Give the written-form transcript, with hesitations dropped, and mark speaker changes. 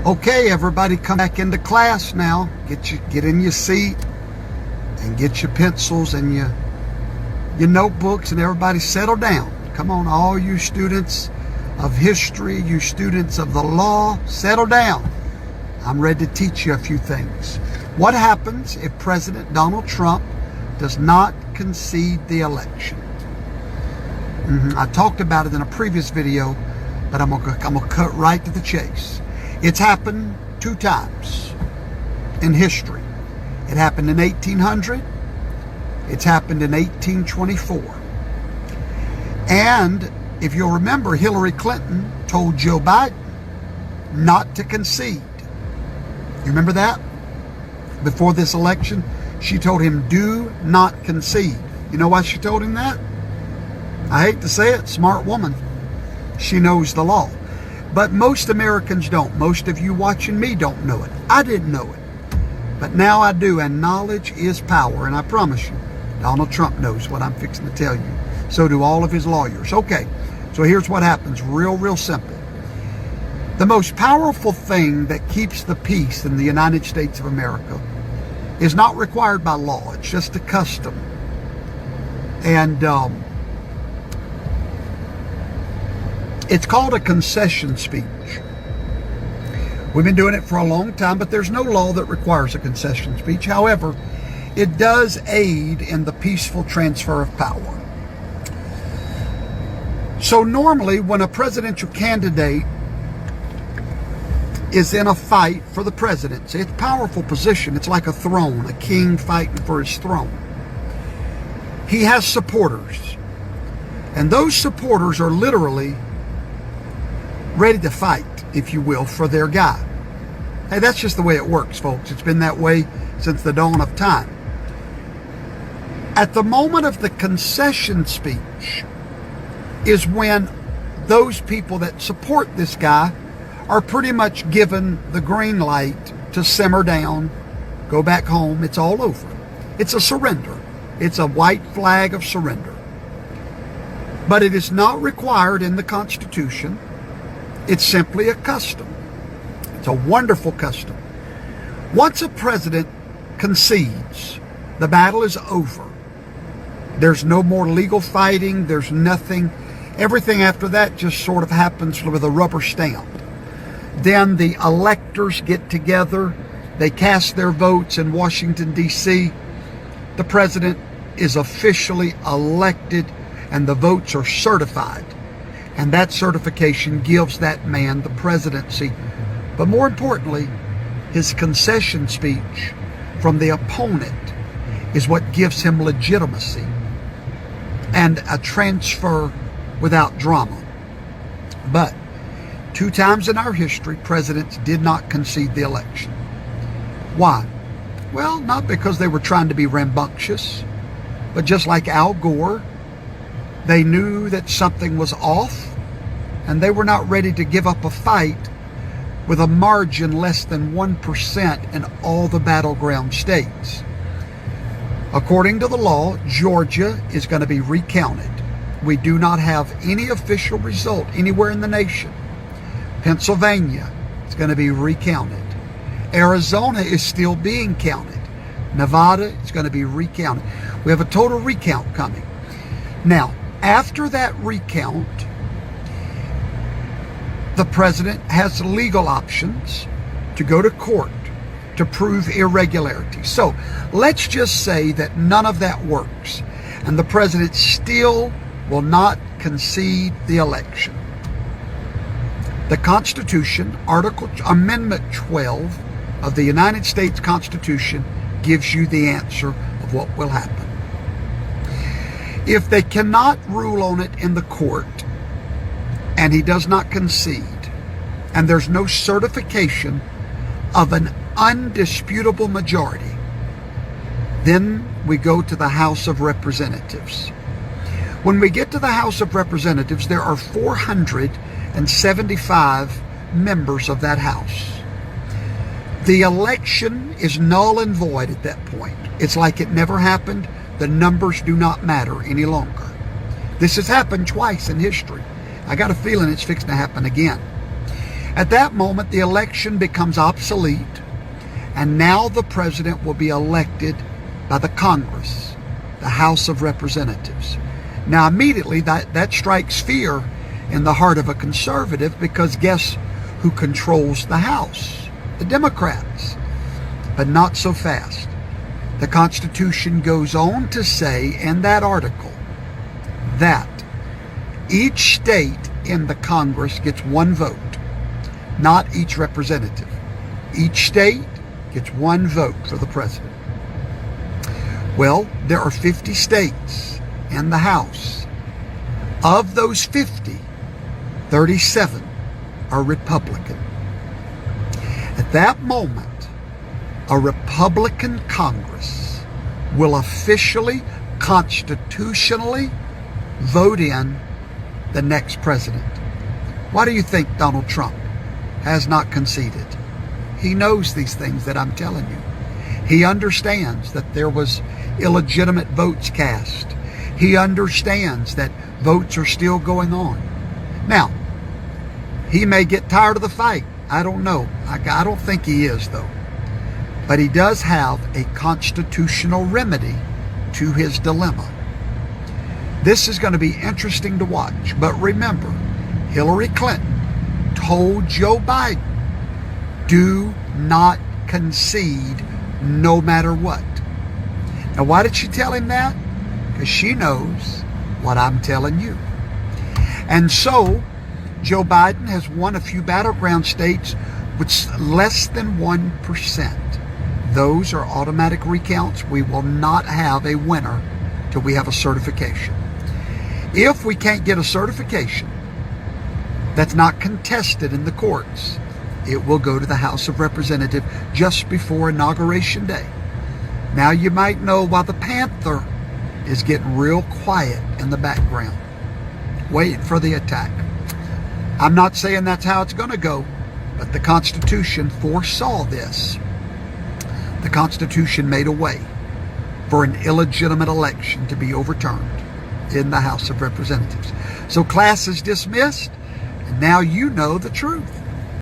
Speaker 1: Okay, everybody come back into class now. Get in your seat and get your pencils and your notebooks, and everybody settle down. Come on, all you students of history, you students of the law, settle down. I'm ready to teach you a few things. What happens if President Donald Trump does not concede the election? I talked about it in a previous video, but I'm gonna cut right to the chase. It's happened 2 times in history. It happened in 1800. It's happened in 1824. And if you'll remember, Hillary Clinton told Joe Biden not to concede. You remember that? Before this election, she told him, do not concede. You know why she told him that? I hate to say it, smart woman. She knows the law. But most Americans don't. Most of you watching me don't know it. I didn't know it. But now I do, and knowledge is power. And I promise you, Donald Trump knows what I'm fixing to tell you. So do all of his lawyers. Okay, so here's what happens. Real simple. The most powerful thing that keeps the peace in the United States of America is not required by law. It's just a custom. And it's called a concession speech. We've been doing it for a long time, but there's no law that requires a concession speech. However, it does aid in the peaceful transfer of power. So normally when a presidential candidate is in a fight for the presidency, it's a powerful position. It's like a throne, a king fighting for his throne. He has supporters, and those supporters are literally ready to fight, if you will, for their guy. Hey, that's just the way it works, folks. It's been that way since the dawn of time. At the moment of the concession speech is when those people that support this guy are pretty much given the green light to simmer down, go back home. It's all over. It's a surrender. It's a white flag of surrender. But it is not required in the Constitution. It's simply a custom. It's a wonderful custom. Once a president concedes, the battle is over. There's no more legal fighting. There's nothing. Everything after that just sort of happens with a rubber stamp. Then the electors get together. They cast their votes in Washington, D.C. The president is officially elected, and the votes are certified. And that certification gives that man the presidency. But more importantly, his concession speech from the opponent is what gives him legitimacy and a transfer without drama. But 2 times in our history, presidents did not concede the election. Why? Well, not because they were trying to be rambunctious, but just like Al Gore, they knew that something was off, and they were not ready to give up a fight with a margin less than 1% in all the battleground states. According to the law, Georgia is going to be recounted. We do not have any official result anywhere in the nation. Pennsylvania is going to be recounted. Arizona is still being counted. Nevada is going to be recounted. We have a total recount coming. Now, after that recount, the president has legal options to go to court to prove irregularity. So let's just say that none of that works, and the president still will not concede the election. The Constitution, Amendment 12 of the United States Constitution, gives you the answer of what will happen. If they cannot rule on it in the court, and he does not concede, and there's no certification of an undisputable majority, then we go to the House of Representatives. When we get to the House of Representatives, there are 475 members of that House. The election is null and void at that point. It's like it never happened. The numbers do not matter any longer. This has happened twice in history. I got a feeling it's fixing to happen again. At that moment, the election becomes obsolete, and now the president will be elected by the Congress, the House of Representatives. Now, immediately, that strikes fear in the heart of a conservative, because guess who controls the House? The Democrats. But not so fast. The Constitution goes on to say in that article that each state in the Congress gets one vote, not each representative. Each state gets one vote for the president. Well, there are 50 states in the House. Of those 50, 37 are Republican. At that moment, a Republican Congress will officially, constitutionally vote in the next president. Why do you think Donald Trump has not conceded? He knows these things that I'm telling you. He understands that there was illegitimate votes cast. He understands that votes are still going on. Now, he may get tired of the fight. I don't know. I don't think he is, though. But he does have a constitutional remedy to his dilemma. This is going to be interesting to watch. But remember, Hillary Clinton told Joe Biden, do not concede no matter what. Now, why did she tell him that? Because she knows what I'm telling you. And so, Joe Biden has won a few battleground states with less than 1%. Those are automatic recounts. We will not have a winner till we have a certification. If we can't get a certification that's not contested in the courts, it will go to the House of Representatives just before Inauguration Day. Now you might know why the Panther is getting real quiet in the background, waiting for the attack. I'm not saying that's how it's going to go, but the Constitution foresaw this. The Constitution made a way for an illegitimate election to be overturned in the House of Representatives. So class is dismissed, and now you know the truth.